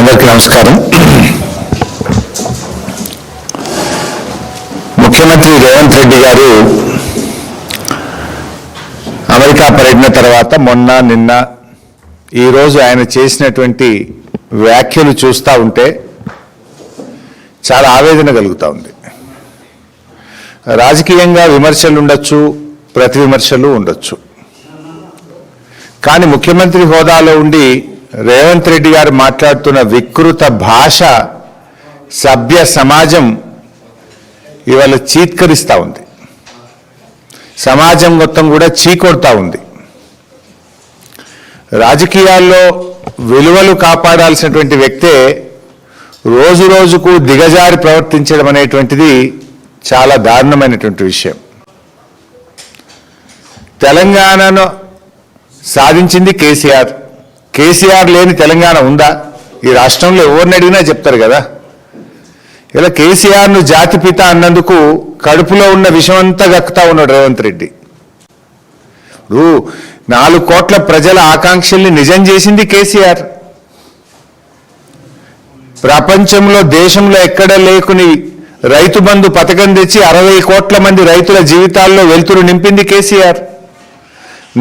అందరికీ నమస్కారం. ముఖ్యమంత్రి రేవంత్ రెడ్డి గారు అమెరికా పర్యటన తర్వాత నిన్న ఈరోజు ఆయన చేసినటువంటి వ్యాఖ్యలు చూస్తూ ఉంటే చాలా ఆవేదన కలుగుతూ ఉంది. రాజకీయంగా విమర్శలు ఉండొచ్చు, ప్రతి విమర్శలు ఉండొచ్చు. కానీ ముఖ్యమంత్రి హోదాలో ఉండి రేవంత్ రెడ్డి గారు మాట్లాడుతున్న వికృత భాష సభ్య సమాజం ఇవాళ చీత్కరిస్తూ ఉంది. సమాజం మొత్తం కూడా చీకొడతా ఉంది. రాజకీయాల్లో విలువలు కాపాడాల్సినటువంటి వ్యక్తే రోజు రోజుకు దిగజారి ప్రవర్తించడం అనేటువంటిది చాలా దారుణమైనటువంటి విషయం. తెలంగాణను సాధించింది కేసీఆర్. కేసీఆర్ లేని తెలంగాణ ఉందా? ఈ రాష్ట్రంలో ఎవరిని అడిగినా చెప్తారు కదా. ఇలా కేసీఆర్ను జాతిపిత అన్నందుకు కడుపులో ఉన్న విషమంతా గక్కుతా ఉన్నాడు రేవంత్ రెడ్డి. 4 కోట్ల ప్రజల ఆకాంక్షల్ని నిజం చేసింది కేసీఆర్. ప్రపంచంలో దేశంలో ఎక్కడ లేకుని రైతు బంధు పథకం తెచ్చి 60 కోట్ల మంది రైతుల జీవితాల్లో వెలుతురు నింపింది కేసీఆర్.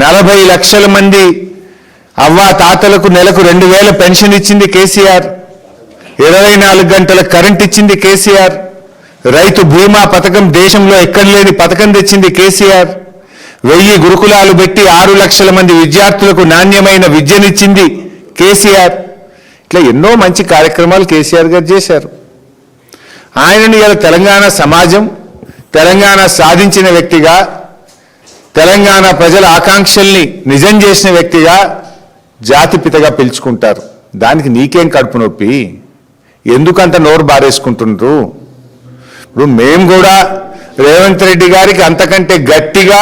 40 లక్షల మంది అవ్వా తాతలకు నెలకు 2000 పెన్షన్ ఇచ్చింది కేసీఆర్. 24 గంటల కరెంట్ ఇచ్చింది కేసీఆర్. రైతు బీమా పథకం దేశంలో ఎక్కడ లేని పథకం తెచ్చింది కేసీఆర్. 1000 గురుకులాలు పెట్టి 6 లక్షల మంది విద్యార్థులకు నాణ్యమైన విద్యనిచ్చింది కేసీఆర్. ఇట్లా ఎన్నో మంచి కార్యక్రమాలు కేసీఆర్ గారు చేశారు. ఆయనని ఇలా తెలంగాణ సమాజం, తెలంగాణ సాధించిన వ్యక్తిగా, తెలంగాణ ప్రజల ఆకాంక్షల్ని నిజం చేసిన వ్యక్తిగా, జాతిపితగా పిలుచుకుంటారు. దానికి నీకేం కడుపు నొప్పి? ఎందుకంత నోరు బారేసుకుంటున్నారు? ఇప్పుడు మేము కూడా రేవంత్ రెడ్డి గారికి అంతకంటే గట్టిగా,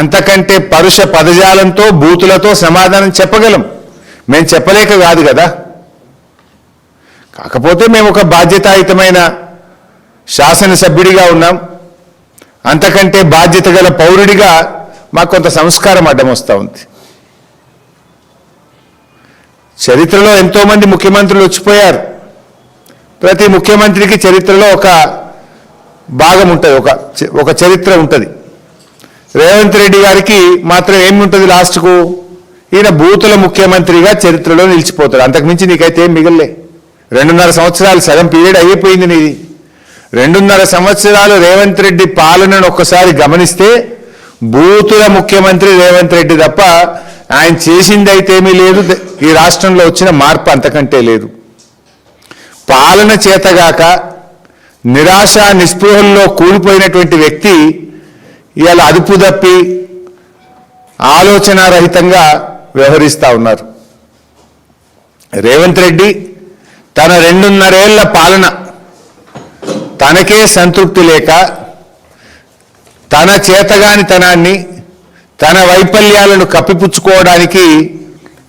అంతకంటే పరుష పదజాలంతో, బూతులతో సమాధానం చెప్పగలం. మేము చెప్పలేక కాదు కదా. కాకపోతే మేము ఒక బాధ్యతాయుతమైన శాసనసభ్యుడిగా ఉన్నాం. అంతకంటే బాధ్యత గల పౌరుడిగా మాకు కొంత సంస్కారం అడ్డం వస్తూ ఉంది. చరిత్రలో ఎంతోమంది ముఖ్యమంత్రులు వచ్చిపోయారు. ప్రతి ముఖ్యమంత్రికి చరిత్రలో ఒక భాగం ఉంటుంది, ఒక చరిత్ర ఉంటుంది. రేవంత్ రెడ్డి గారికి మాత్రం ఏమి ఉంటుంది? లాస్ట్కు ఈయన బూతుల ముఖ్యమంత్రిగా చరిత్రలో నిలిచిపోతాడు. అంతకుమించి నీకైతే ఏం మిగలే. 2.5 సంవత్సరాలు సగం పీరియడ్ అయిపోయింది నీది. 2.5 సంవత్సరాలు రేవంత్ రెడ్డి పాలనను ఒక్కసారి గమనిస్తే బూతుల ముఖ్యమంత్రి రేవంత్ రెడ్డి తప్ప ఆయన చేసింది అయితే ఏమీ లేదు. ఈ రాష్ట్రంలో వచ్చిన మార్పు అంతకంటే లేదు. పాలన చేతగాక నిరాశ నిస్పృహల్లో కూలిపోయినటువంటి వ్యక్తి ఇవాళ అదుపు తప్పి ఆలోచనారహితంగా వ్యవహరిస్తూ ఉన్నారు. రేవంత్ రెడ్డి తన 2.5 ఏళ్ల పాలన తనకే సంతృప్తి లేక తన చేతగానితనాన్ని, తన వైఫల్యాలను కప్పిపుచ్చుకోవడానికి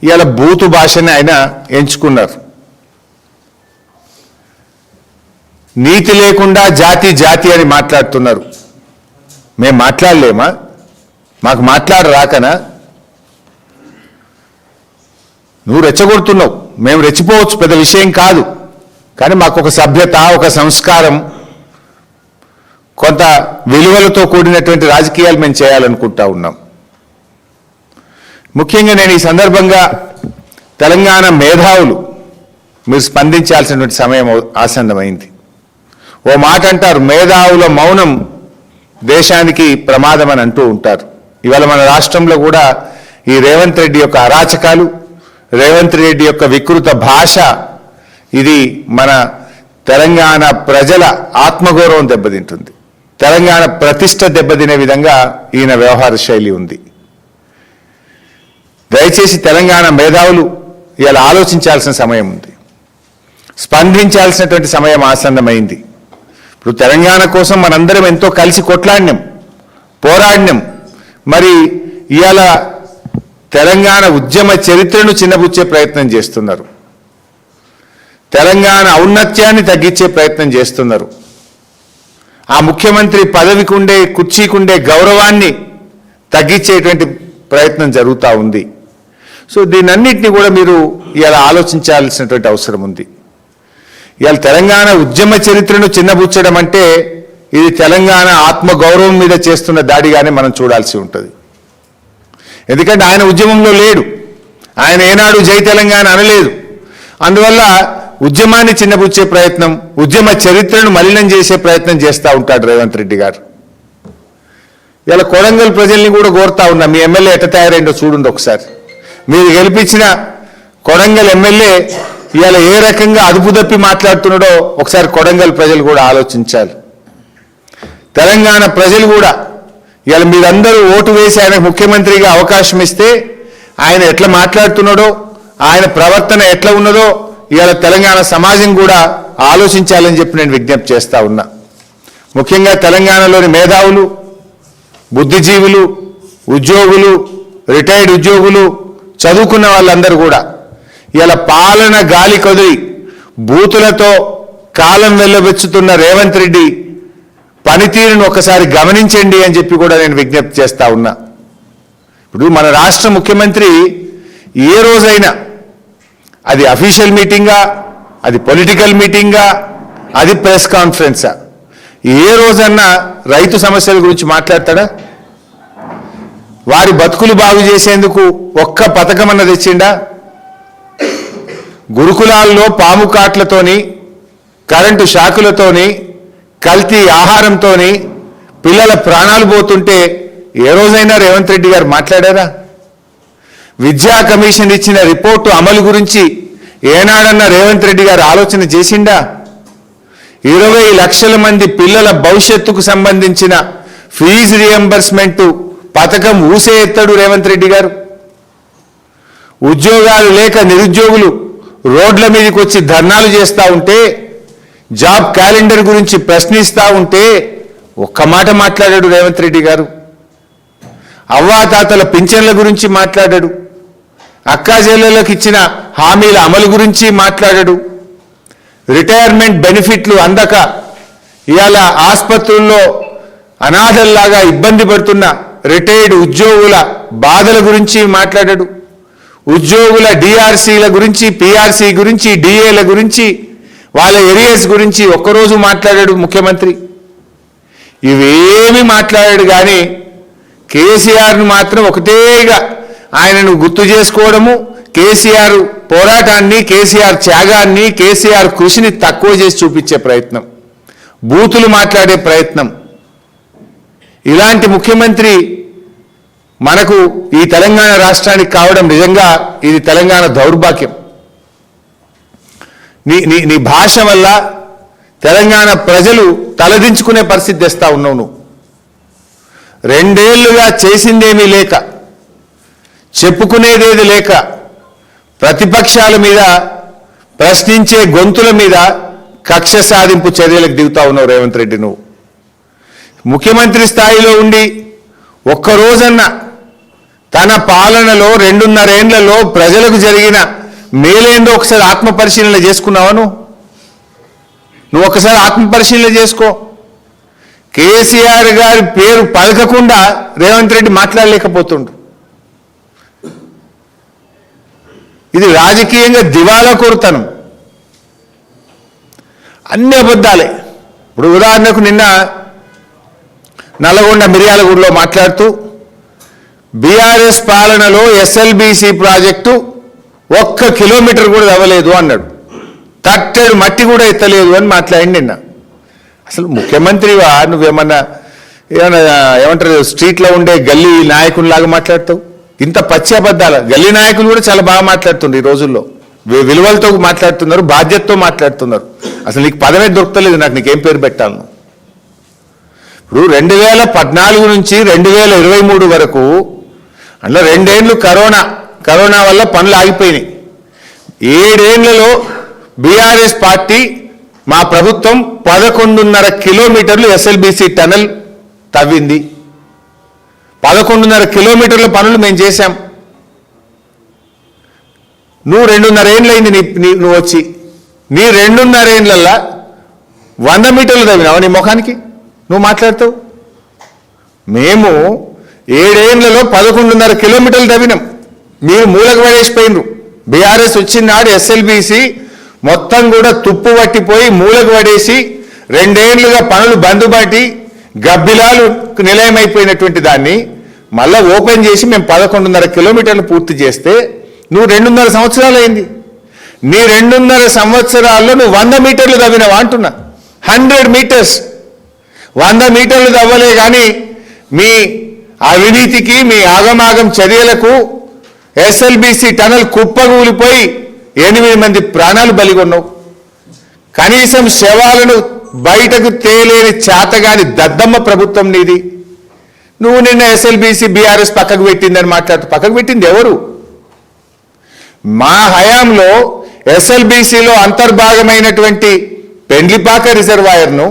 ఇలా బూతు భాషని ఆయన ఎంచుకున్నారు. నీతి లేకుండా జాతి జాతి అని మాట్లాడుతున్నారు. మేము మాట్లాడలేమా? మాకు మాట్లాడరాకనా? నువ్వు రెచ్చగొడుతున్నావు, మేము రెచ్చిపోవచ్చు, పెద్ద విషయం కాదు. కానీ మాకు ఒక సభ్యత, ఒక సంస్కారం, కొంత విలువలతో కూడినటువంటి రాజకీయాలు మేము చేయాలనుకుంటా ఉన్నాం. ముఖ్యంగా నేను ఈ సందర్భంగా తెలంగాణ మేధావులు మీరు స్పందించాల్సినటువంటి సమయం ఆసన్నమైంది. ఓ మాట అంటారు, మేధావుల మౌనం దేశానికి ప్రమాదం అని అంటూ ఉంటారు. ఇవాళ మన రాష్ట్రంలో కూడా ఈ రేవంత్ రెడ్డి యొక్క అరాచకాలు, రేవంత్ రెడ్డి యొక్క వికృత భాష, ఇది మన తెలంగాణ ప్రజల ఆత్మగౌరవం దెబ్బతింటుంది. తెలంగాణ ప్రతిష్ట దెబ్బతినే విధంగా ఈయన వ్యవహార శైలి ఉంది. దయచేసి తెలంగాణ మేధావులు ఇలా ఆలోచించాల్సిన సమయం ఉంది. స్పందించాల్సినటువంటి సమయం ఆసన్నమైంది. ఇప్పుడు తెలంగాణ కోసం మనందరం ఎంతో కలిసి కొట్లాడినాం, పోరాడినాం. మరి ఇవాళ తెలంగాణ ఉద్యమ చరిత్రను చిన్నబుచ్చే ప్రయత్నం చేస్తున్నారు. తెలంగాణ ఔన్నత్యాన్ని తగ్గించే ప్రయత్నం చేస్తున్నారు. ఆ ముఖ్యమంత్రి పదవికి ఉండే, కుర్చీకుండే గౌరవాన్ని తగ్గించేటువంటి ప్రయత్నం జరుగుతూ ఉంది. సో దీనన్నిటిని కూడా మీరు ఇలా ఆలోచించాల్సినటువంటి అవసరం ఉంది. ఇవాళ తెలంగాణ ఉద్యమ చరిత్రను చిన్నబుచ్చడం అంటే ఇది తెలంగాణ ఆత్మగౌరవం మీద చేస్తున్న దాడిగానే మనం చూడాల్సి ఉంటుంది. ఎందుకంటే ఆయన ఉద్యమంలో లేడు, ఆయన ఏనాడు జై తెలంగాణ అనలేదు. అందువల్ల ఉద్యమాన్ని చిన్నబుచ్చే ప్రయత్నం, ఉద్యమ చరిత్రను మలినం చేసే ప్రయత్నం చేస్తూ ఉంటాడు రేవంత్ రెడ్డి గారు. ఇలా కొడంగల్ ప్రజల్ని కూడా కోరుతా ఉన్నా, మీ ఎమ్మెల్యే ఎట్ట తయారైందో చూడండి ఒకసారి. మీరు గెలిపించిన కొడంగల్ ఎమ్మెల్యే ఇవాళ ఏ రకంగా అదుపు తప్పి మాట్లాడుతున్నాడో ఒకసారి కొడంగల్ ప్రజలు కూడా ఆలోచించాలి. తెలంగాణ ప్రజలు కూడా ఇవాళ మీరందరూ ఓటు వేసి ఆయన ముఖ్యమంత్రిగా అవకాశం ఇస్తే ఆయన ఎట్లా మాట్లాడుతున్నాడో, ఆయన ప్రవర్తన ఎట్లా ఉన్నదో ఇవాళ తెలంగాణ సమాజం కూడా ఆలోచించాలని చెప్పి నేను విజ్ఞప్తి చేస్తా ఉన్నా. ముఖ్యంగా తెలంగాణలోని మేధావులు, బుద్ధిజీవులు, ఉద్యోగులు, రిటైర్డ్ ఉద్యోగులు, చదువుకున్న వాళ్ళందరూ కూడా ఇలా పాలన గాలి కొదిలి బూతులతో కాలం వెళ్ళబెచ్చుతున్న రేవంత్ రెడ్డి పనితీరును ఒకసారి గమనించండి అని చెప్పి కూడా నేను విజ్ఞప్తి చేస్తా ఉన్నా. ఇప్పుడు మన రాష్ట్ర ముఖ్యమంత్రి ఏ రోజైనా అది అఫీషియల్ మీటింగా, అది పొలిటికల్ మీటింగా, అది ప్రెస్ కాన్ఫరెన్సా, ఏ రోజన్నా రైతు సమస్యల గురించి మాట్లాడతాడా? వారి బతుకులు బాగు చేసేందుకు ఒక్క పథకమన్న తెచ్చిండా? గురుకులాల్లో పాము కాట్లతోని, కరెంటు షాకులతోని, కల్తీ ఆహారంతోని పిల్లల ప్రాణాలు పోతుంటే ఏ రోజైనా రేవంత్ రెడ్డి గారు మాట్లాడారా? విద్యా కమిషన్ ఇచ్చిన రిపోర్టు అమలు గురించి ఏనాడన్నా రేవంత్ రెడ్డి గారు ఆలోచన చేసిండా? 20 లక్షల మంది పిల్లల భవిష్యత్తుకు సంబంధించిన ఫీజు రియంబర్స్మెంట్ పథకం ఊసే ఎత్తాడు రేవంత్ రెడ్డి గారు. ఉద్యోగాలు లేక నిరుద్యోగులు రోడ్ల మీదకి వచ్చి ధర్నాలు చేస్తూ ఉంటే, జాబ్ క్యాలెండర్ గురించి ప్రశ్నిస్తూ ఉంటే ఒక్క మాట మాట్లాడాడు రేవంత్ రెడ్డి గారు. అవ్వాతాతల పింఛన్ల గురించి మాట్లాడాడు, అక్కాజెల్లెలకు ఇచ్చిన హామీల అమలు గురించి మాట్లాడాడు, రిటైర్మెంట్ బెనిఫిట్లు అందక ఇవాళ ఆసుపత్రుల్లో అనాథల్లాగా ఇబ్బంది పడుతున్న రిటైర్డ్ ఉద్యోగుల బాధల గురించి మాట్లాడాడు, ఉద్యోగుల డిఆర్సీల గురించి, పిఆర్సీ గురించి, డిఏల గురించి, వాళ్ళ ఏరియాస్ గురించి ఒక్కరోజు మాట్లాడాడు ముఖ్యమంత్రి. ఇవేమి మాట్లాడాడు కానీ కేసీఆర్ను మాత్రం ఒకటేగా ఆయనను గుర్తు చేసుకోవడము, కేసీఆర్ పోరాటాన్ని, కేసీఆర్ త్యాగాన్ని, కేసీఆర్ కృషిని తక్కువ చేసి చూపించే ప్రయత్నం, బూతులు మాట్లాడే ప్రయత్నం. ఇలాంటి ముఖ్యమంత్రి మనకు ఈ తెలంగాణ రాష్ట్రానికి కావడం నిజంగా ఇది తెలంగాణ దౌర్భాగ్యం. నీ భాష వల్ల తెలంగాణ ప్రజలు తలదించుకునే పరిస్థితి తెస్తా ఉన్నావు నువ్వు. 2 ఏళ్లుగా చేసిందేమీ లేక, చెప్పుకునేదేది లేక, ప్రతిపక్షాల మీద, ప్రశ్నించే గొంతుల మీద కక్ష సాధింపు చర్యలకు దిగుతా ఉన్నావు రేవంత్ రెడ్డి. నువ్వు ముఖ్యమంత్రి స్థాయిలో ఉండి ఒక్కరోజన్నా తన పాలనలో 2.5 ఏళ్లలో ప్రజలకు జరిగిన మేలేందో ఒకసారి ఆత్మపరిశీలన చేసుకున్నావా? నువ్వు ఒకసారి ఆత్మపరిశీలన చేసుకో. కేసీఆర్ గారి పేరు పలకకుండా రేవంత్ రెడ్డి మాట్లాడలేకపోతుండు. ఇది రాజకీయంగా దివాలా కోరుతనం, అన్ని అబద్ధాలే. ఇప్పుడు ఉదాహరణకు నిన్న నల్లగొండ మిర్యాలగూడలో మాట్లాడుతూ బీఆర్ఎస్ పాలనలో ఎస్ఎల్బీసీ ప్రాజెక్టు 1 కిలోమీటర్ కూడా అవ్వలేదు అన్నాడు, తట్టెడు మట్టి కూడా ఎత్తలేదు అని మాట్లాడి నిన్న. అసలు ముఖ్యమంత్రివా నువ్వేమన్నా ఏమంటారు స్ట్రీట్లో ఉండే గల్లీ నాయకుల్లాగా మాట్లాడతావు? ఇంత పచ్చి అబద్ధాలు. గల్లీ నాయకులు కూడా చాలా బాగా మాట్లాడుతున్నారు ఈ రోజుల్లో, విలువలతో మాట్లాడుతున్నారు, బాధ్యతతో మాట్లాడుతున్నారు. అసలు నీకు పదమే దొరకలేదు, నాకు నీకేం పేరు పెట్టాలను. ఇప్పుడు 2014 నుంచి 2023 వరకు అందులో 2 ఏళ్ళు కరోనా వల్ల పనులు ఆగిపోయినాయి. 7 ఏళ్లలో బీఆర్ఎస్ పార్టీ, మా ప్రభుత్వం 11.5 కిలోమీటర్లు ఎస్ఎల్బీసీ టనల్ తవ్వింది. 11.5 కిలోమీటర్ల పనులు మేము చేశాం. నువ్వు 2.5 ఏళ్ళైంది నువ్వు వచ్చి, నీ 2.5 ఏళ్ళల్లో 100 మీటర్లు తవ్వినావు నీ ముఖానికి నువ్వు మాట్లాడతావు. మేము 7 ఏళ్లలో 11.5 కిలోమీటర్లు తవ్వినాం, మీరు మూలకు పడేసిపోయినరు. బీఆర్ఎస్ వచ్చిన నాడు ఎస్ఎల్బీసీ మొత్తం కూడా తుప్పు పట్టిపోయి మూలకు పడేసి 2 ఏళ్లుగా పనులు బందుబాటి గబ్బిలాలు నిలయమైపోయినటువంటి దాన్ని మళ్ళా ఓపెన్ చేసి మేము 11.5 కిలోమీటర్లు పూర్తి చేస్తే నువ్వు 2.5 సంవత్సరాలు అయింది. నీ 2.5 సంవత్సరాల్లో నువ్వు 100 మీటర్లు తవ్వినవా అంటున్నా. 100 మీటర్స్ 100 మీటర్లు తవ్వలే కానీ మీ అవినీతికి మీ ఆగమాగం చర్యలకు ఎస్ఎల్బిసి టనల్ కుప్పగూలిపోయి 8 మంది ప్రాణాలు బలిగొన్నావు. కనీసం శవాలను బయటకు తేలేని చేతగాని దద్దమ్మ ప్రభుత్వం నీది. నువ్వు నిన్న ఎస్ఎల్బిసి బీఆర్ఎస్ పక్కకు పెట్టిందని మాట్లాడుతూ పక్కకు పెట్టింది ఎవరు? మా హయాంలో ఎస్ఎల్బిసిలో అంతర్భాగమైనటువంటి పెండ్లిపాక రిజర్వాయర్ను,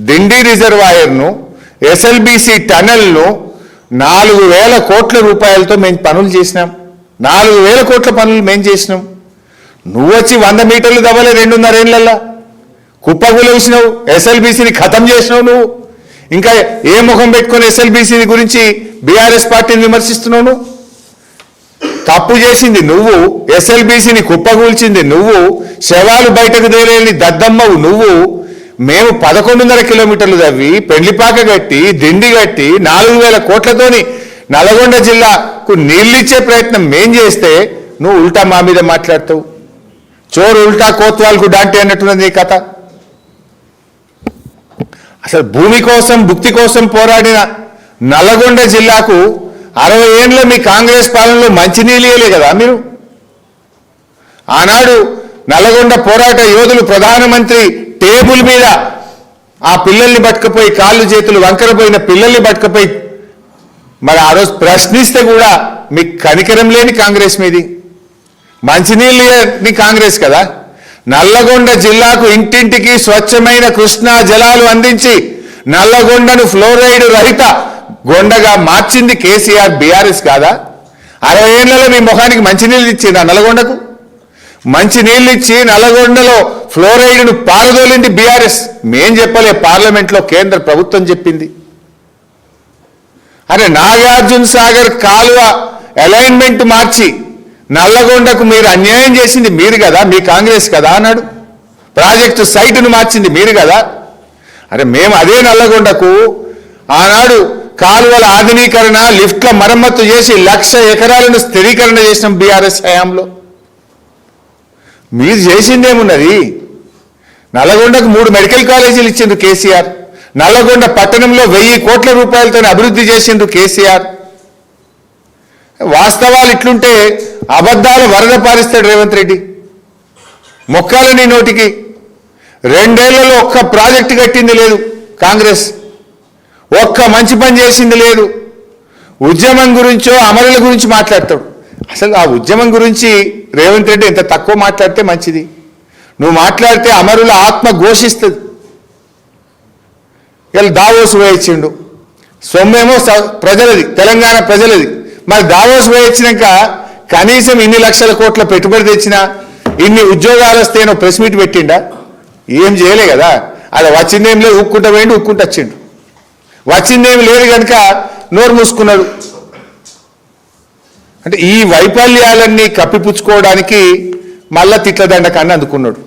దిండి రిజర్వాయర్ను, ఎస్ఎల్బిసి టనల్ను 4,000 కోట్ల రూపాయలతో మేము పనులు చేసినాం. 4,000 కోట్ల పనులు మేము చేసినాం. నువ్వు వచ్చి 100 మీటర్లు దవ్వలే 2.5 ఏళ్లల్లా కుప్పగులేసినావు. ఎస్ఎల్బిసిని ఖతం చేసినావు. నువ్వు ఇంకా ఏ ముఖం పెట్టుకుని ఎస్ఎల్బిసి గురించి బీఆర్ఎస్ పార్టీని విమర్శిస్తున్నావు? నువ్వు తప్పు చేసింది నువ్వు, ఎస్ఎల్బిసిని కుప్పగూల్చింది నువ్వు, శవాలు బయటకు తేలేని దద్దమ్మవు నువ్వు. మేము 11.5 కిలోమీటర్లు తవ్వి పెండ్లిపాక కట్టి దిండి కట్టి 4,000 కోట్లతోని నల్గొండ జిల్లాకు నీళ్ళిచ్చే ప్రయత్నం మేం చేస్తే నువ్వు ఉల్టా మా మీద మాట్లాడతావు. చోరు ఉల్టా కోత్వాల్కు డాంటే అన్నట్టున్నది నీ కథ. అసలు భూమి కోసం భుక్తి కోసం పోరాడిన నల్గొండ జిల్లాకు 60 ఏళ్ళ మీ కాంగ్రెస్ పాలనలో మంచినీళ్ళే కదా మీరు. ఆనాడు నల్గొండ పోరాట యోధులు ప్రధానమంత్రి టేబుల్ మీద ఆ పిల్లల్ని పట్టుకపోయి కాళ్ళు చేతులు వంకరపోయిన పిల్లల్ని పట్టుకపోయి మరి ఆ రోజు ప్రశ్నిస్తే కూడా మీకు కనికరం లేని కాంగ్రెస్ మీది. మంచినీళ్ళని కాంగ్రెస్ కదా. నల్లగొండ జిల్లాకు ఇంటింటికి స్వచ్ఛమైన కృష్ణా జలాలు అందించి నల్లగొండను ఫ్లోరైడ్ రహిత గొండగా మార్చింది కేసీఆర్ బీఆర్ఎస్ కాదా? 60 ఏళ్లలో మీ ముఖానికి మంచినీళ్ళు ఇచ్చింది ఆ నల్లగొండకు. మంచినీళ్ళు ఇచ్చి నల్లగొండలో ఫ్లోరైడ్ను పారదోలింది బీఆర్ఎస్. మేం చెప్పలే, పార్లమెంట్లో కేంద్ర ప్రభుత్వం చెప్పింది. అరే నాగార్జున సాగర్ కాలువ అలైన్మెంట్ మార్చి నల్లగొండకు మీరు అన్యాయం చేసింది మీరు కదా, మీ కాంగ్రెస్ కదా అన్నాడు. ప్రాజెక్టు సైటును మార్చింది మీరు కదా. అరే మేము అదే నల్లగొండకు ఆనాడు కాలువల ఆధునీకరణ లిఫ్ట్ల మరమ్మతు చేసి 1,00,000 ఎకరాలను స్థిరీకరణ చేసినాం బీఆర్ఎస్ హయాంలో. మీరు చేసిందేమున్నది? నల్లగొండకు 3 మెడికల్ కాలేజీలు ఇచ్చిండ్రు కేసీఆర్. నల్లగొండ పట్టణంలో 1,000 కోట్ల రూపాయలతో అభివృద్ధి చేసిండ్రు కేసీఆర్. వాస్తవాలు ఇట్లుంటే అబద్ధాలు వరద పారిస్తాడు రేవంత్ రెడ్డి. మొక్కాలని నోటికి 2 ఏళ్లలో ఒక్క ప్రాజెక్టు కట్టింది లేదు కాంగ్రెస్. ఒక్క మంచి పని చేసింది లేదు. ఉద్యమం గురించో అమరుల గురించి మాట్లాడతాడు. అసలు ఆ ఉద్యమం గురించి రేవంత్ రెడ్డి ఎంత తక్కువ మాట్లాడితే మంచిది. నువ్వు మాట్లాడితే అమరుల ఆత్మ ఘోషిస్తుంది. ఇలా దావోస్ వేయించిండు, సొమ్మేమో ప్రజలది, తెలంగాణ ప్రజలది. మరి దావోస్ వేయించినాక కనీసం ఇన్ని లక్షల కోట్ల పెట్టుబడి తెచ్చినా ఇన్ని ఉద్యోగాలు వస్తేనో ప్రెస్ మీట్ పెట్టిండా? ఏం చేయలే కదా. అది వచ్చిందేం లేదు, ఉక్కుంటా పోయిండు, ఉక్కుంటూ వచ్చిండు. వచ్చిందేం లేదు కనుక నోరు మూసుకున్నాడు. అంటే ఈ వైఫల్యాలన్నీ కప్పిపుచ్చుకోవడానికి మళ్ళా తిట్లదండ కన్నా అందుకున్నాడు.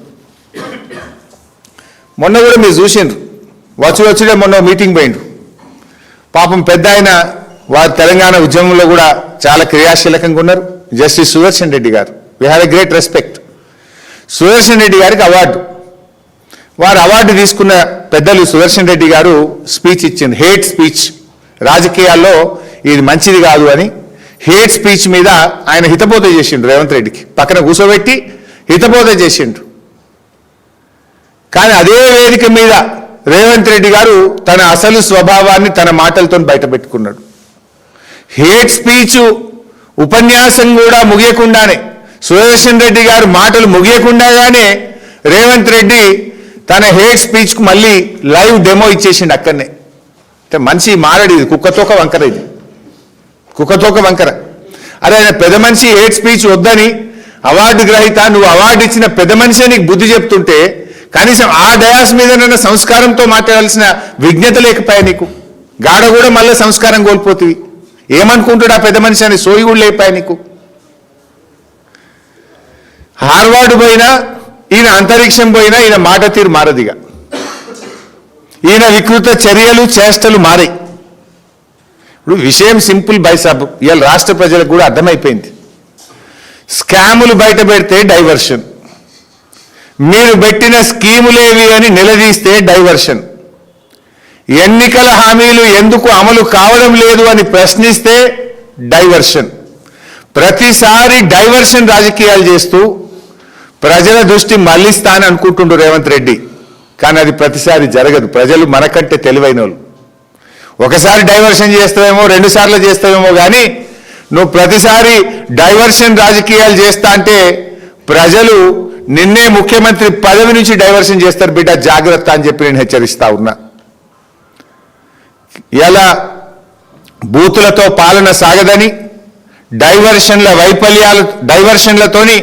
మొన్న కూడా మీరు చూసిండ్రు, వచ్చుడే మొన్న మీటింగ్ పోయిండ్రు. పాపం పెద్ద ఆయన వారు తెలంగాణ ఉద్యమంలో కూడా చాలా క్రియాశీలకంగా ఉన్నారు. జస్టిస్ సుదర్శన్ రెడ్డి గారు, we have a great respect. Sudarshan Reddy గారికి అవార్డు, వారు అవార్డు తీసుకున్న పెద్దలు సుదర్శన్ రెడ్డి గారు స్పీచ్ ఇచ్చింది. హేట్ స్పీచ్, రాజకీయాల్లో ఇది మంచిది కాదు అని హేట్ స్పీచ్ మీద ఆయన హితబోధ చేసిండు. రేవంత్ రెడ్డికి పక్కన కూర్చోబెట్టి హితబోధ చేసిండు. కానీ అదే వేదిక మీద రేవంత్ రెడ్డి గారు తన అసలు స్వభావాన్ని తన మాటలతో బయటపెట్టుకున్నాడు. హేట్ స్పీచ్ ఉపన్యాసం కూడా ముగియకుండానే, సుదర్శన్ రెడ్డి గారు మాటలు ముగియకుండానే రేవంత్ రెడ్డి తన హేట్ స్పీచ్కు మళ్ళీ లైవ్ డెమో ఇచ్చేసిండు అక్కడనే. అంటే మనిషి మారడు, ఇది కుక్కతోక వంకర, ఇది కుక్కతోక వంకర. అరే ఆయన పెద్ద మనిషి హేట్ స్పీచ్ వద్దని అవార్డు గ్రహీత, నువ్వు అవార్డు ఇచ్చిన పెద్ద మనిషే నీకు బుద్ధి చెప్తుంటే కనీసం ఆ డయాస్ మీద సంస్కారంతో మాట్లాడాల్సిన విజ్ఞత లేకపోయా నీకు. గాడ కూడా మళ్ళీ సంస్కారం కోల్పోతుంది. ఏమనుకుంటాడు ఆ పెద్ద మనిషి అని సోయి కూడా లేపాయా నీకు. హార్వర్డ్ పోయినా ఈయన అంతరిక్షం పోయినా ఈయన మాట తీరు మారదిగా, ఈయన వికృత చర్యలు చేష్టలు మారాయి. ఇప్పుడు విషయం సింపుల్ బైసాబ్, ఇవాళ రాష్ట్ర ప్రజలకు కూడా అర్థమైపోయింది. స్కాములు బయట పెడితే డైవర్షన్, మీరు పెట్టిన స్కీములేవి అని నిలదీస్తే డైవర్షన్, ఎన్నికల హామీలు ఎందుకు అమలు కావడం లేదు అని ప్రశ్నిస్తే డైవర్షన్. ప్రతిసారి డైవర్షన్ రాజకీయాలు చేస్తూ ప్రజల దృష్టి మళ్లిస్తానని అనుకుంటుండ్రు రేవంత్ రెడ్డి. కానీ అది ప్రతిసారి జరగదు. ప్రజలు మనకంటే తెలివైన వాళ్ళు. ఒకసారి డైవర్షన్ చేస్తావేమో, 2 సార్లు చేస్తావేమో, కానీ నువ్వు ప్రతిసారి డైవర్షన్ రాజకీయాలు చేస్తా అంటే ప్రజలు నిన్నే ముఖ్యమంత్రి పదవి నుంచి డైవర్షన్ చేస్తారు బిడ్డ, జాగ్రత్త అని చెప్పి నేను హెచ్చరిస్తా ఉన్నా. ఇలా బూతులతో పాలన సాగదని, డైవర్షన్లతోని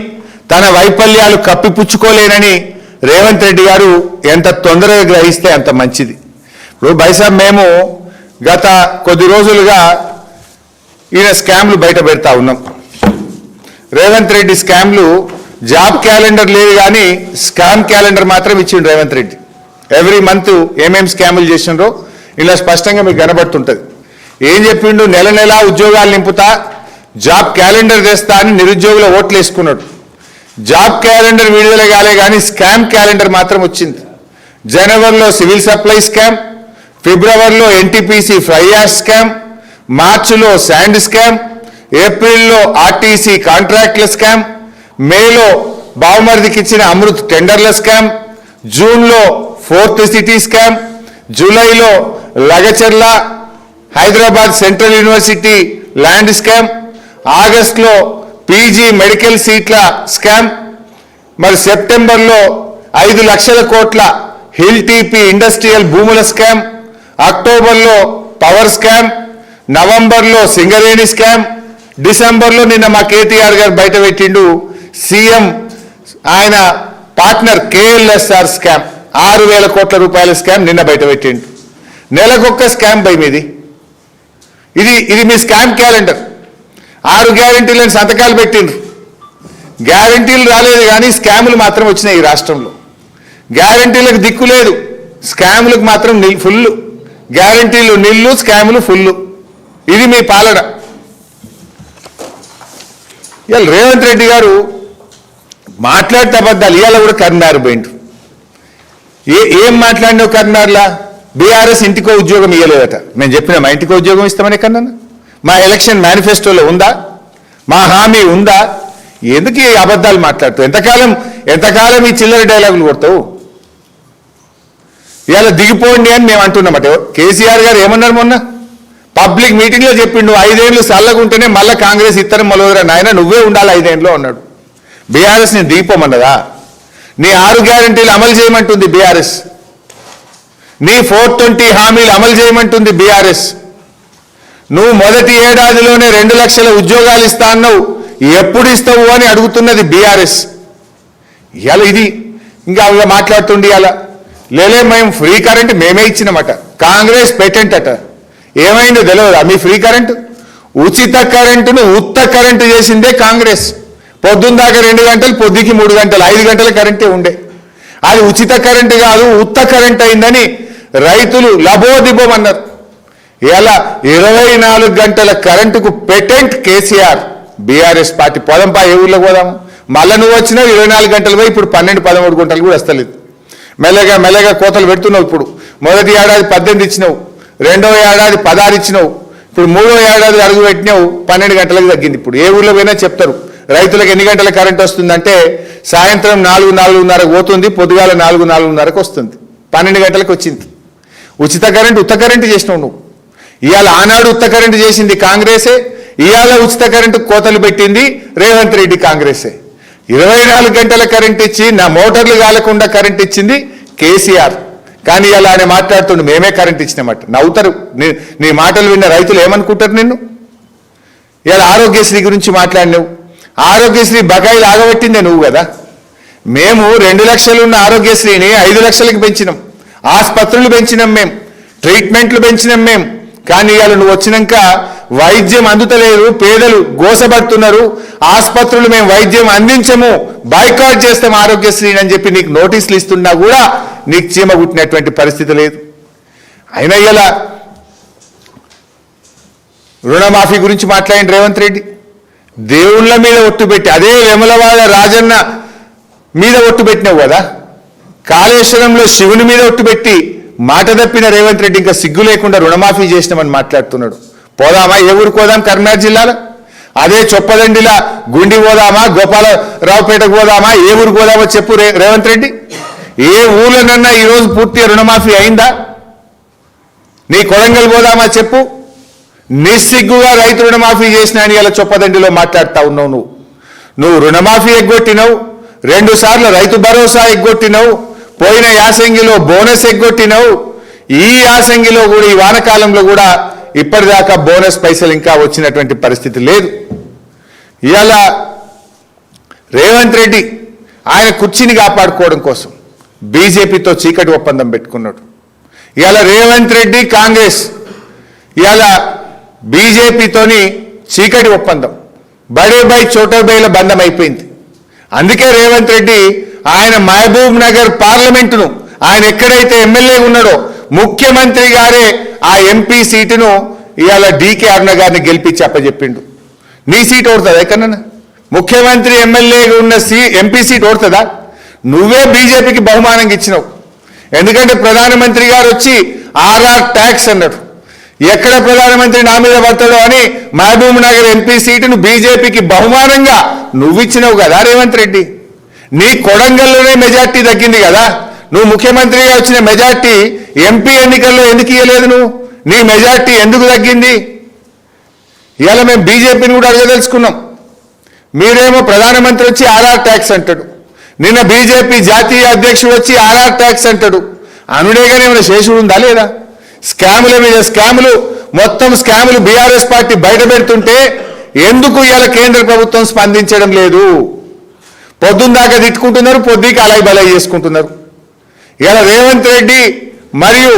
తన వైఫల్యాలు కప్పిపుచ్చుకోలేనని రేవంత్ రెడ్డి గారు ఎంత తొందరగా గ్రహిస్తే అంత మంచిది. ఇప్పుడు బైసాబ్ మేము గత కొద్ది రోజులుగా ఈయన స్కామ్లు బయట పెడతా ఉన్నాం. రేవంత్ రెడ్డి స్కామ్లు, జాబ్ క్యాలెండర్ లేదు కానీ స్కామ్ క్యాలెండర్ మాత్రం ఇచ్చిండు రేవంత్ రెడ్డి. ఎవ్రీ మంత్ ఏమేమి స్కాములు చేసిండ్రో ఇలా స్పష్టంగా మీకు కనబడుతుంటుంది. ఏం చెప్పిండు, నెల నెలా ఉద్యోగాలు నింపుతా, జాబ్ క్యాలెండర్ తెస్తా అని నిరుద్యోగుల ఓట్లు వేసుకున్నాడు. జాబ్ క్యాలెండర్ విడుదల కాలే కానీ స్కామ్ క్యాలెండర్ మాత్రం వచ్చింది. జనవరిలో సివిల్ సప్లై స్కామ్, ఫిబ్రవరిలో ఎన్టీపీసీ ఫ్లై యాష్ స్కామ్, మార్చిలో శాండ్ స్కామ్, ఏప్రిల్లో ఆర్టీసీ కాంట్రాక్ట్ల స్కామ్, మేలో బావమరిదికి ఇచ్చిన అమృత్ టెండర్ల స్కామ్, జూన్లో 4th సిటీ స్కామ్, జూలైలో Lagacharla Hyderabad central university land scam, ఆగస్టులో పీజీ మెడికల్ సీట్ల స్కామ్, మరి సెప్టెంబర్లో 5 లక్షల కోట్ల హిల్ టీపీ ఇండస్ట్రియల్ భూముల స్కామ్, అక్టోబర్లో పవర్ స్కామ్, నవంబర్లో సింగరేణి స్కామ్, డిసెంబర్లో నిన్న మా కేటీఆర్ గారు బయట పెట్టిండు సీఎం ఆయన పార్ట్నర్ కేఎల్ఎస్ఆర్ స్కామ్, 6,000 కోట్ల రూపాయల స్కామ్ నిన్న బయట పెట్టిండు. నెలకొక్క స్కామ్ బై మీది. ఇది మీ స్కామ్ క్యాలెండర్. 6 గ్యారంటీలను సంతకాలు పెట్టిండ్రు. గ్యారంటీలు రాలేదు కానీ స్కాములు మాత్రం వచ్చినాయి ఈ రాష్ట్రంలో. గ్యారంటీలకు దిక్కు లేదు, స్కాములకు మాత్రం ఫుల్. గ్యారంటీలు నిల్లు, స్కాములు ఫుల్. ఇది మీ పాలన. ఇవాళ రేవంత్ రెడ్డి గారు మాట్లాడితే అబద్ధాలు. ఇవాళ కూడా కరీంనగర్ పోయిండు. ఏం మాట్లాడినావు కరీంనగర్లా? బీఆర్ఎస్ ఇంటికో ఉద్యోగం ఇవ్వలేదట. మేము చెప్పినా మా ఇంటికో ఉద్యోగం ఇస్తామని కన్నా మా ఎలక్షన్ మేనిఫెస్టోలో ఉందా? మా హామీ ఉందా? ఎందుకు ఈ అబద్ధాలు మాట్లాడుతావు? ఎంతకాలం ఈ చిల్లర డైలాగులు కొడతావు? ఇవాళ దిగిపోండి అని మేము అంటున్నామట. కేసీఆర్ గారు ఏమన్నారు మొన్న పబ్లిక్ మీటింగ్లో చెప్పిండు, 5 ఏళ్ళు చల్లగుంటేనే మళ్ళీ కాంగ్రెస్ ఇత్తనం మొలవదురా నాయన, నువ్వే ఉండాలి 5 ఏళ్ళు అన్నాడు. బీఆర్ఎస్ నేను దిగిపోమన్నదా? నీ 6 గ్యారంటీలు అమలు చేయమంటుంది బీఆర్ఎస్. నీ 420 హామీలు అమలు చేయమంటుంది బీఆర్ఎస్. నువ్వు మొదటి ఏడాదిలోనే 2 లక్షల ఉద్యోగాలు ఇస్తా అన్నావు, ఎప్పుడు ఇస్తావు అని అడుగుతున్నది బీఆర్ఎస్. ఇవాళ ఇది ఇంకా మాట్లాడుతుండి. అలా లేలే మేము ఫ్రీ కరెంట్ మేమే ఇచ్చినామట. కాంగ్రెస్ పేటెంట్ అట. ఏమైందో తెలియదా మీ ఫ్రీ కరెంటు? ఉచిత కరెంటును ఉత్త కరెంటు చేసిందే కాంగ్రెస్. పొద్దున్న దాకా 2 గంటలు, పొద్దుకి 3 గంటలు, 5 గంటల కరెంటే ఉండే. అది ఉచిత కరెంటు కాదు, ఉత్త కరెంట్ అయిందని రైతులు లబోదిబోమన్నారు. ఇలా 24 గంటల కరెంటుకు పేటెంట్ కేసీఆర్. బీఆర్ఎస్ పార్టీ పోదంపా, ఏ ఊళ్ళో పోదాం? మళ్ళీ నువ్వు వచ్చినావు 24 గంటలు పోయి ఇప్పుడు 12-13 గంటలు కూడా వస్తలేదు. మెల్లగా కోతలు పెడుతున్నావు. ఇప్పుడు మొదటి ఏడాది 18 ఇచ్చినావు, 2వ ఏడాది 16 ఇచ్చినావు, ఇప్పుడు 3వ ఏడాది అడుగు పెట్టినావు 12 గంటలకు తగ్గింది. ఇప్పుడు ఏ ఊళ్ళో పోయినా చెప్తారు రైతులకు ఎన్ని గంటల కరెంట్ వస్తుందంటే సాయంత్రం 4-4:30 పోతుంది, పొద్దుగాల 4-4:30 వస్తుంది. 12 గంటలకు వచ్చింది. ఉచిత కరెంటు ఉత్త కరెంటు చేసినావు నువ్వు. ఇవాళ ఆనాడు ఉత్త కరెంటు చేసింది కాంగ్రెసే, ఇవాళ ఉచిత కరెంటు కోతలు పెట్టింది రేవంత్ రెడ్డి కాంగ్రెసే. 24 గంటల కరెంట్ ఇచ్చి నా మోటార్లు కాలకుండా కరెంట్ ఇచ్చింది కేసీఆర్. కానీ ఇలా ఆయన మాట్లాడుతుండే మేమే కరెంట్ ఇచ్చినామట. నవ్వుతారు. నీ మాటలు విన్న రైతులు ఏమనుకుంటారు నిన్ను? ఇలా ఆరోగ్యశ్రీ గురించి మాట్లాడినావు. ఆరోగ్యశ్రీ బకాయిలు ఆగబెట్టిందే నువ్వు కదా. మేము 2 లక్షలు ఉన్న ఆరోగ్యశ్రీని 5 లక్షలకు పెంచినాం. ఆసుపత్రులు పెంచినాం మేము, ట్రీట్మెంట్లు పెంచినాం మేము. కానీ ఇవాళ నువ్వు వచ్చినాక వైద్యం అందుతలేదు, పేదలు గోసపడుతున్నారు, ఆసుపత్రులు మేము వైద్యం అందించము, బాయ్కాట్ చేస్తాం ఆరోగ్యశ్రీ అని చెప్పి నీకు నోటీసులు ఇస్తున్నా కూడా నీకు చీమ కుట్టినటువంటి పరిస్థితి లేదు. అయినా ఇలా రుణమాఫీ గురించి మాట్లాడిన రేవంత్ రెడ్డి దేవుళ్ళ మీద ఒట్టు పెట్టి, అదే వెమలవాడ రాజన్న మీద ఒట్టు పెట్టినావు కదా, కాళేశ్వరంలో శివుని మీద ఒట్టు పెట్టి మాట తప్పిన రేవంత్ రెడ్డి ఇంకా సిగ్గు లేకుండా రుణమాఫీ చేసినామని మాట్లాడుతున్నాడు. పోదామా? ఏ ఊరికి పోదాం? కరీంనగర్ జిల్లాలో అదే చొప్పదండిలా గుండి పోదామా? గోపాలరావుపేటకు పోదామా? ఏ ఊరికి పోదామో చెప్పు రేవంత్ రెడ్డి. ఏ ఊళ్ళోనన్నా ఈరోజు పూర్తిగా రుణమాఫీ అయిందా? నీ కొడంగల్ పోదామా చెప్పు. నిస్సిగ్గుగా రైతు రుణమాఫీ చేసినా అని ఇలా చొప్పదండిలో మాట్లాడుతూ ఉన్నావు. నువ్వు రుణమాఫీ ఎగ్గొట్టినవు, 2 సార్లు రైతు భరోసా ఎగ్గొట్టినవు, పోయిన యాసంగిలో బోనస్ ఎగ్గొట్టినవు, ఈ యాసంగిలో కూడా ఈ వానకాలంలో కూడా ఇప్పటిదాకా బోనస్ పైసలు ఇంకా వచ్చినటువంటి పరిస్థితి లేదు. ఇవాళ రేవంత్ రెడ్డి ఆయన కుర్చీని కాపాడుకోవడం కోసం బీజేపీతో చీకటి ఒప్పందం పెట్టుకున్నాడు. ఇవాళ రేవంత్ రెడ్డి కాంగ్రెస్ ఇవాళ బీజేపీతోని చీకటి ఒప్పందం, బడే బై చోటే బైల బంధం అయిపోయింది. అందుకే రేవంత్ రెడ్డి ఆయన మహబూబ్ నగర్ పార్లమెంటును ఆయన ఎక్కడైతే ఎమ్మెల్యే ఉన్నాడో ముఖ్యమంత్రి గారే ఆ ఎంపీ సీటును ఇవాళ డీకే అరుణ గారిని గెలిపించి అప్పచెప్పిండు. నీ సీట్ ఓడుతుందా? ఎక్కడన్నా ముఖ్యమంత్రి ఎమ్మెల్యేగా ఉన్న ఎంపీ సీట్ ఓడుతుందా? నువ్వే బీజేపీకి బహుమానంగా ఇచ్చినావు. ఎందుకంటే ప్రధానమంత్రి గారు వచ్చి ఆర్ఆర్ ట్యాక్స్ అన్నాడు. ఎక్కడ ప్రధానమంత్రి నా మీద పడతాడో అని మహబూబ్ నగర్ ఎంపీ సీటును బీజేపీకి బహుమానంగా నువ్విచ్చినావు కదా రేవంత్ రెడ్డి. నీ కొడంగల్లోనే మెజార్టీ తగ్గింది కదా, నువ్వు ముఖ్యమంత్రిగా వచ్చిన మెజార్టీ ఎంపీ ఎన్నికల్లో ఎందుకు ఇవ్వలేదు? నువ్వు నీ మెజార్టీ ఎందుకు తగ్గింది? ఇవాళ మేము బీజేపీని కూడా అడగదలుచుకున్నాం. మీరేమో ప్రధానమంత్రి వచ్చి ఆర్ఆర్ ట్యాక్స్ అంటాడు, నిన్న బీజేపీ జాతీయ అధ్యక్షుడు వచ్చి ఆర్ఆర్ ట్యాక్స్ అంటాడు. అనుడేగానే ఏమైనా శేషుడు ఉందా లేదా? స్కాముల మీద స్కాములు, మొత్తం స్కాములు బీఆర్ఎస్ పార్టీ బయట పెడుతుంటే ఎందుకు ఇవాళ కేంద్ర ప్రభుత్వం స్పందించడం లేదు? పొద్దున్న దాకా తిట్టుకుంటున్నారు, పొద్దుకి అలాయి బలాయి చేసుకుంటున్నారు. ఇవాళ రేవంత్ రెడ్డి మరియు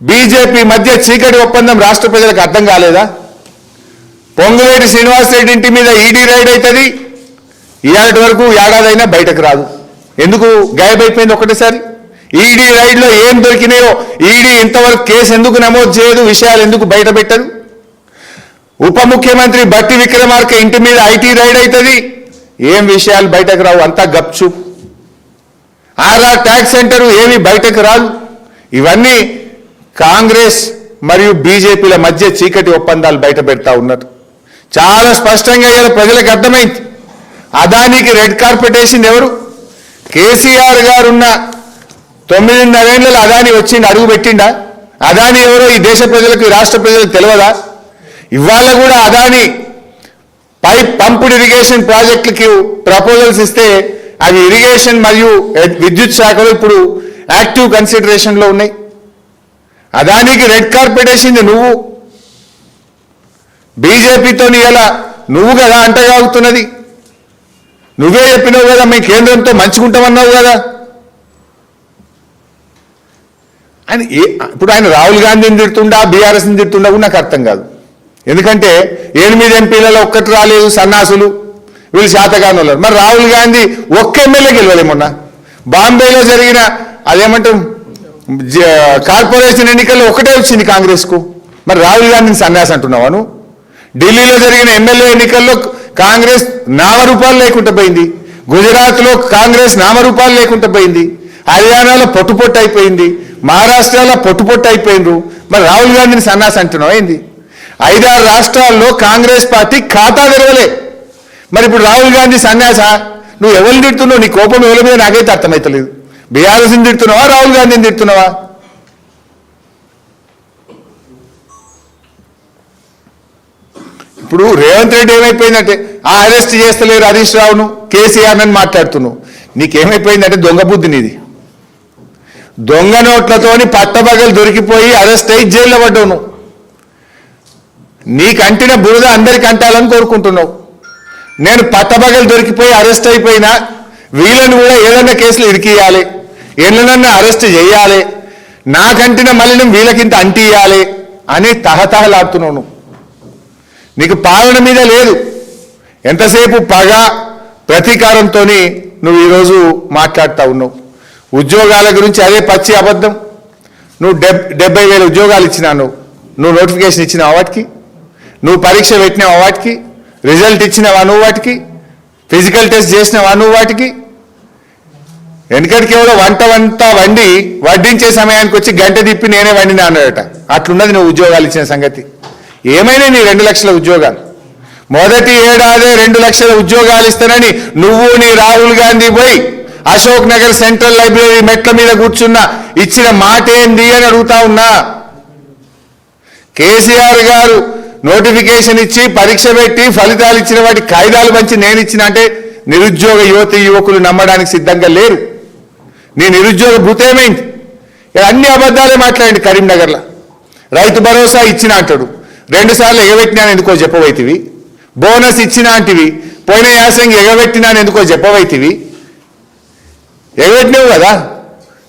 బీజేపీ మధ్య చీకటి ఒప్పందం రాష్ట్ర ప్రజలకు అర్థం కాలేదా? పొంగులేటి శ్రీనివాసరెడ్డి ఇంటి మీద ఈడీ రైడ్ అవుతుంది, ఇవాళటి వరకు ఏడాదైనా బయటకు రాదు. ఎందుకు గాయబైపోయింది ఒకటేసారి? ఈడీ రైడ్లో ఏం దొరికినాయో ఈడీ ఇంతవరకు కేసు ఎందుకు నమోదు చేయదు, విషయాలు ఎందుకు బయట పెట్టదు? ఉప ముఖ్యమంత్రి బట్టి విక్రమార్క ఇంటి మీద ఐటీ రైడ్ అవుతుంది, ఏం విషయాలు బయటకు రావు, అంతా గప్చు. ఆర్ఆర్ ట్యాక్స్ సెంటర్ ఏమి బయటకు రాదు. ఇవన్నీ కాంగ్రెస్ మరియు బీజేపీల మధ్య చీకటి ఒప్పందాలు బయట పెడతా ఉన్నారు. చాలా స్పష్టంగా ఇలా ప్రజలకు అర్థమైంది. అదానికి రెడ్ కార్పెట్ వేసింది ఎవరు? కేసీఆర్ గారున్న 9.5 ఏళ్లలో అదాని వచ్చిండి, అడుగు పెట్టిండా? అదాని ఎవరో ఈ దేశ ప్రజలకు, ఈ రాష్ట్ర ప్రజలకు తెలియదా? ఇవాళ కూడా అదాని పైప్ పంపుడ్ ఇరిగేషన్ ప్రాజెక్టులకి ప్రపోజల్స్ ఇస్తే అవి ఇరిగేషన్ మరియు విద్యుత్ శాఖలో ఇప్పుడు యాక్టివ్ కన్సిడరేషన్లో ఉన్నాయి. అదానికి రెడ్ కార్పెట్ వేసింది నువ్వు. బీజేపీతోని ఇలా నువ్వు కదా అంటగాగుతున్నది. నువ్వే చెప్పినావు కదా మీ కేంద్రంతో మంచుకుంటామన్నావు కదా. ఆయన ఇప్పుడు ఆయన రాహుల్ గాంధీని తిడుతుండా, బీఆర్ఎస్ని తిడుతుండా కూడా నాకు అర్థం కాదు. ఎందుకంటే 8 ఎంపీలలో ఒక్కటి రాలేదు, సన్నాసులు వీళ్ళు శాతగాని వాళ్ళు. మరి రాహుల్ గాంధీ ఒక్క ఎమ్మెల్యే గెలవలే. మొన్న బాంబేలో జరిగిన అదేమంటాం కార్పొరేషన్ ఎన్నికల్లో ఒకటే వచ్చింది కాంగ్రెస్కు. మరి రాహుల్ గాంధీని సన్యాసి అంటున్నావాను? ఢిల్లీలో జరిగిన ఎమ్మెల్యే ఎన్నికల్లో కాంగ్రెస్ నామరూపాలు లేకుండా పోయింది, గుజరాత్లో కాంగ్రెస్ నామరూపాలు లేకుండా పోయింది, హర్యానాలో పొట్టు అయిపోయింది, మహారాష్ట్రలో పొట్టు అయిపోయిండ్రు. మరి రాహుల్ గాంధీని సన్యాసి అంటున్నావు ఏంది? 5-6 రాష్ట్రాల్లో కాంగ్రెస్ పార్టీ ఖాతా తెరవలే. మరి ఇప్పుడు రాహుల్ గాంధీ సన్యాస? నువ్వు ఎవరిని తిడుతున్నావు? నీ కోపం ఎవరి మీద నాకైతే అర్థమవుతలేదు. బీఆర్ఎస్ని తిడుతున్నావా, రాహుల్ గాంధీని తిడుతున్నావా? ఇప్పుడు రేవంత్ రెడ్డి ఏమైపోయిందంటే అరెస్ట్ చేస్తలేరు హరీష్ రావును, కేసీఆర్ అని మాట్లాడుతున్నావు. నీకేమైపోయిందంటే దొంగ బుద్ధి నీది. దొంగ నోట్లతోని పట్టబగలు దొరికిపోయి అరెస్ట్ అయ్యి జైల్లో పడ్డావు. నువ్వు నీకంటిన బురద అందరికి అంటాలని కోరుకుంటున్నావు. నేను పట్టబగలు దొరికిపోయి అరెస్ట్ అయిపోయినా వీళ్ళని కూడా ఏదన్నా కేసులు ఇరికియాలి, ఎన్ననన్నా అరెస్ట్ చేయాలి, నాకంటిన మలినం వీళ్ళకింత అంటియాలి అని తహతహలాడుతున్నావు. నీకు పాలన మీద లేదు. ఎంతసేపు పగ ప్రతీకారంతో నువ్వు ఈరోజు మాట్లాడుతూ ఉన్నావు. ఉద్యోగాల గురించి అదే పచ్చి అబద్ధం. నువ్వు 70,000 ఉద్యోగాలు ఇచ్చినావు. నువ్వు నోటిఫికేషన్ ఇచ్చినావు వాటికి, నువ్వు పరీక్ష పెట్టినావా వాటికి, రిజల్ట్ ఇచ్చినావా నువ్వు వాటికి, ఫిజికల్ టెస్ట్ చేసినావా నువ్వు వాటికి? వెనకటికి ఎవరో వంట వండి వడ్డించే సమయానికి వచ్చి గంట తిప్పి నేనే వండినా అన్నాడట. అట్లున్నది నువ్వు ఉద్యోగాలు ఇచ్చిన సంగతి. ఏమైనా నీ 2 లక్షల ఉద్యోగాలు? మొదటి ఏడాదే 2 లక్షల ఉద్యోగాలు ఇస్తానని నువ్వు నీ రాహుల్ గాంధీ పోయి అశోక్ నగర్ సెంట్రల్ లైబ్రరీ మెట్ల మీద కూర్చున్నా ఇచ్చిన మాట ఏంది అని అడుగుతా ఉన్నా. కేసీఆర్ గారు నోటిఫికేషన్ ఇచ్చి పరీక్ష పెట్టి ఫలితాలు ఇచ్చిన వాటి కాయిదాలు పంచి నేను ఇచ్చిన అంటే నిరుద్యోగ యువకులు నమ్మడానికి సిద్ధంగా లేరు. నీ నిరుద్యోగ భూతేమైంది? అన్ని అబద్ధాలే మాట్లాడండి. కరీంనగర్లో రైతు భరోసా ఇచ్చిన అంటాడు, 2 సార్లు ఎగబెట్టినాను ఎందుకో చెప్పవైతివి. బోనస్ ఇచ్చిన అంటివి, పోయిన యాసంగి ఎగబెట్టినాను ఎందుకో చెప్పవైతివి. ఎగబెట్టినావు కదా.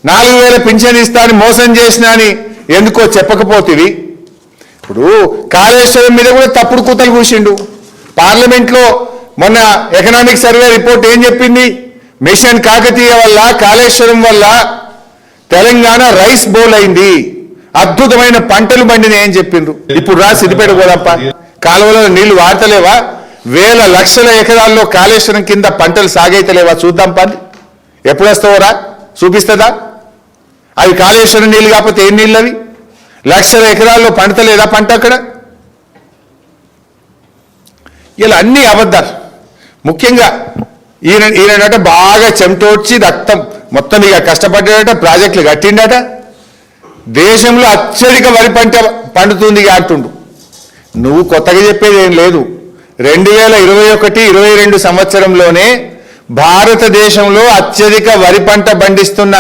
4,000 పింఛన్ ఇస్తా అని మోసం చేసినా అని ఎందుకో చెప్పకపోతివి. ఇప్పుడు కాళేశ్వరం మీద కూడా తప్పుడు కూతలు కూసిండు. పార్లమెంట్లో మొన్న ఎకనామిక్ సర్వే రిపోర్ట్ ఏం చెప్పింది? మిషన్ కాకతీయ వల్ల, కాళేశ్వరం వల్ల తెలంగాణ రైస్ బౌల్ అయింది, అద్భుతమైన పంటలు పండినాయి అని చెప్పిండ్రు. ఇప్పుడు రా సిద్దిపేట పోదప్ప, కాలువలలో నీళ్లు వాడతలేవా? వేల లక్షల ఎకరాల్లో కాళేశ్వరం కింద పంటలు సాగైతలేవా? చూద్దాం పని. ఎప్పుడు వస్తావో రా, చూపిస్తుందా? అవి కాళేశ్వరం నీళ్ళు కాకపోతే ఏం నీళ్ళు అవి? లక్షల ఎకరాల్లో పంటలేదా పంట అక్కడ? ఇలా అన్ని అబద్ధాలు. ముఖ్యంగా ఈయనట బాగా చెమటోడ్చి రక్తం మొత్తం ఇక కష్టపడ్డాడట, ప్రాజెక్టులు కట్టిండట. దేశంలో అత్యధిక వరి పంట పండుతుంది అంటుండు. నువ్వు కొత్తగా చెప్పేది ఏం లేదు. 2021-22 సంవత్సరంలోనే భారతదేశంలో అత్యధిక వరి పంట పండిస్తున్న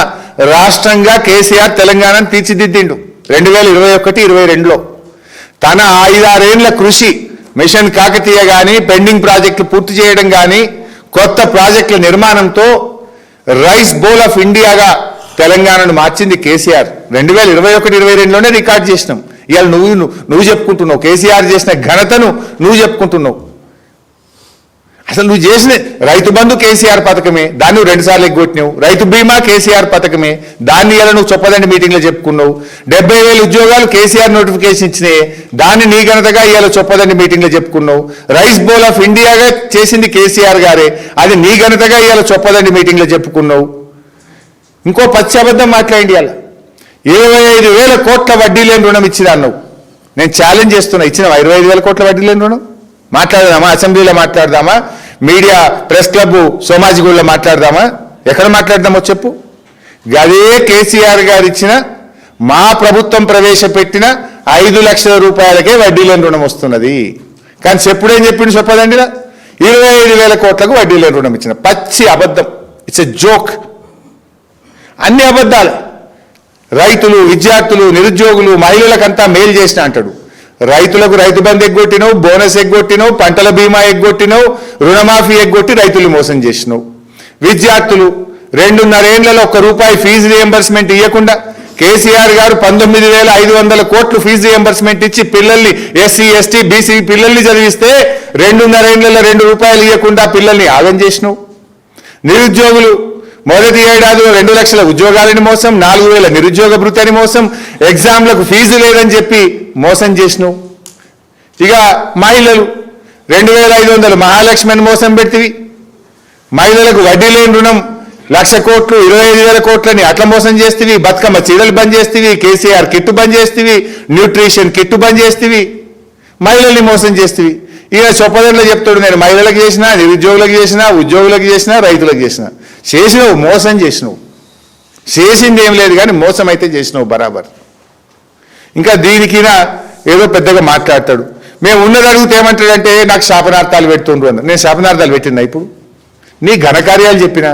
రాష్ట్రంగా కేసీఆర్ తెలంగాణను తీర్చిదిద్దిండు 2021-22లో. తన 5-6 ఏళ్ల కృషి, మిషన్ కాకతీయ కానీ, పెండింగ్ ప్రాజెక్టులు పూర్తి చేయడం కానీ, కొత్త ప్రాజెక్టుల నిర్మాణంతో రైస్ బౌల్ ఆఫ్ ఇండియాగా తెలంగాణను మార్చింది కేసీఆర్. 2021-22లోనే రికార్డ్ చేసినాం. ఇవాళ నువ్వు చెప్పుకుంటున్నావు కేసీఆర్ చేసిన ఘనతను నువ్వు చెప్పుకుంటున్నావు. అసలు నువ్వు చేసిన రైతు బంధు కేసీఆర్ పథకమే, దాన్ని నువ్వు 2 సార్లు ఎగ్గొట్టినావు. రైతు బీమా కేసీఆర్ పథకమే, దాన్ని ఇలా నువ్వు చొప్పదండి మీటింగ్లో చెప్పుకున్నావు. 70,000 ఉద్యోగాలు కేసీఆర్ నోటిఫికేషన్ ఇచ్చినాయి, దాన్ని నీ ఘనతగా ఇలా చొప్పదండి మీటింగ్లో చెప్పుకున్నావు. రైస్ బౌల్ ఆఫ్ ఇండియాగా చేసింది కేసీఆర్ గారే, అది నీ ఘనతగా ఇలా చొప్పదండి మీటింగ్లో చెప్పుకున్నావు. ఇంకో పచ్చి అబద్ధం మాట్లాడి ఇవాళ 25,000 కోట్ల వడ్డీ లేని రుణం ఇచ్చినా అన్నావు. నేను ఛాలెంజ్ చేస్తున్నా, ఇచ్చిన 25,000 కోట్ల వడ్డీ లేని రుణం మాట్లాడదామా? అసెంబ్లీలో మాట్లాడదామా? మీడియా ప్రెస్ క్లబ్ సోమాజిగూడలో మాట్లాడదామా? ఎక్కడ మాట్లాడదామో చెప్పు. అదే కేసీఆర్ గారు ఇచ్చిన, మా ప్రభుత్వం ప్రవేశపెట్టిన 5 లక్షల రూపాయలకే వడ్డీ లేని రుణం వస్తున్నది. కానీ చెప్పుడేం చెప్పిండు చెప్పదండిలా 25,000 కోట్లకు వడ్డీ లేని రుణం ఇచ్చిన పచ్చి అబద్ధం. It's a joke. అన్ని అబద్ధాలు. రైతులు, విద్యార్థులు, నిరుద్యోగులు, మహిళలకంతా మేలు చేసిన అంటాడు. రైతులకు రైతు బంధు ఎగ్గొట్టినావు, బోనస్ ఎగ్గొట్టినావు, పంటల బీమా ఎగ్గొట్టినావు, రుణమాఫీ ఎగ్గొట్టి రైతులు మోసం చేసినావు. విద్యార్థులు 2.5 ఏళ్లలో ₹1 ఫీజు రియంబర్స్మెంట్ ఇవ్వకుండా కేసీఆర్ గారు 19,500 కోట్లు ఫీజు రియంబర్స్మెంట్ ఇచ్చి పిల్లల్ని ఎస్సీ, ఎస్టీ, బీసీ పిల్లల్ని చదివిస్తే 2.5 ఏళ్లలో ₹2 ఇవ్వకుండా పిల్లల్ని ఆగం చేసినావు. నిరుద్యోగులు మొదటి ఏడాదిలో 2 లక్షల ఉద్యోగాలని మోసం, 4,000 నిరుద్యోగ భృతి అని మోసం, ఎగ్జామ్లకు ఫీజు లేదని చెప్పి మోసం చేసినావు. ఇక మహిళలు 2,500 మహాలక్ష్మిని మోసం పెడితివి. మహిళలకు వడ్డీ లేని రుణం 1,00,000 కోట్లు, 25,000 కోట్లని అట్లా మోసం చేస్తేవి. బతుకమ్మ చీరలు బంద్ చేస్తేవి, కేసీఆర్ కిట్టు బంద్ చేస్తేవి, న్యూట్రిషన్ కిట్టు బంద్ చేస్తేవి, మహిళల్ని మోసం చేస్తేవి. ఈయన చొప్పదంలో చెప్తాడు, నేను మహిళలకు చేసినా, నిరుద్యోగులకు చేసినా, ఉద్యోగులకు చేసినా, రైతులకు చేసినావు, మోసం చేసినావు. చేసింది ఏం లేదు కానీ మోసం అయితే చేసినావు బరాబర్. ఇంకా దీనికినా ఏదో పెద్దగా మాట్లాడతాడు. మేము ఉన్నది అడిగితే ఏమంటాడంటే నాకు శాపనార్థాలు పెడుతుండ్రు అన్న. నేను శాపనార్థాలు పెట్టినా? ఇప్పుడు నీ ఘనకార్యాలు చెప్పినా,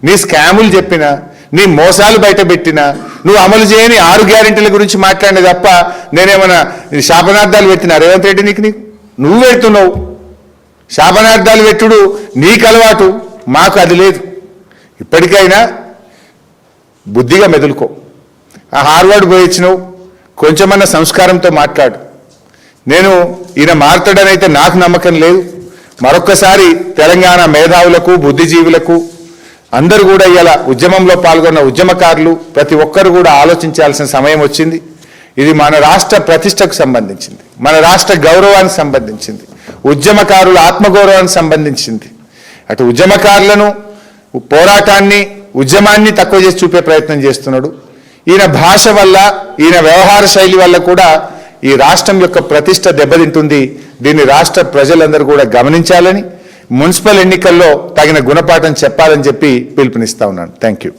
నీ స్కాములు చెప్పినా, నీ మోసాలు బయట పెట్టినా, నువ్వు అమలు చేయని 6 గ్యారెంటీల గురించి మాట్లాడిన తప్ప నేనేమన్నా శాపనార్థాలు పెట్టినా? రేవంత్ రెడ్డి నీకు నువ్వు పెడుతున్నావు. శాపనార్థాలు పెట్టుడు నీకు అలవాటు, మాకు అది లేదు. ఇప్పటికైనా బుద్ధిగా మెదులుకో. ఆ హార్వర్డ్ పోయి ఇచ్చినావు, కొంచెమన్నా సంస్కారంతో మాట్లాడు. నేను ఈయన మారుతాడని అయితే నాకు నమ్మకం లేదు. మరొక్కసారి తెలంగాణ మేధావులకు, బుద్ధిజీవులకు అందరూ కూడా ఇలా ఉద్యమంలో పాల్గొన్న ఉద్యమకారులు ప్రతి ఒక్కరు కూడా ఆలోచించాల్సిన సమయం వచ్చింది. ఇది మన రాష్ట్ర ప్రతిష్టకు సంబంధించింది, మన రాష్ట్ర గౌరవానికి సంబంధించింది, ఉద్యమకారుల ఆత్మగౌరవానికి సంబంధించింది. అటు ఉద్యమకారులను, పోరాటాన్ని, ఉద్యమాన్ని తక్కువ చేసి చూపే ప్రయత్నం చేస్తున్నాడు. ఈయన భాష వల్ల, ఈయన వ్యవహార శైలి వల్ల కూడా ఈ రాష్ట్రం యొక్క ప్రతిష్ట దెబ్బతింటుంది. దీన్ని రాష్ట్ర ప్రజలందరూ కూడా గమనించాలని, మున్సిపల్ ఎన్నికల్లో తగిన గుణపాఠం చెప్పాలని చెప్పి పిలుపునిస్తా ఉన్నాను. Thank you.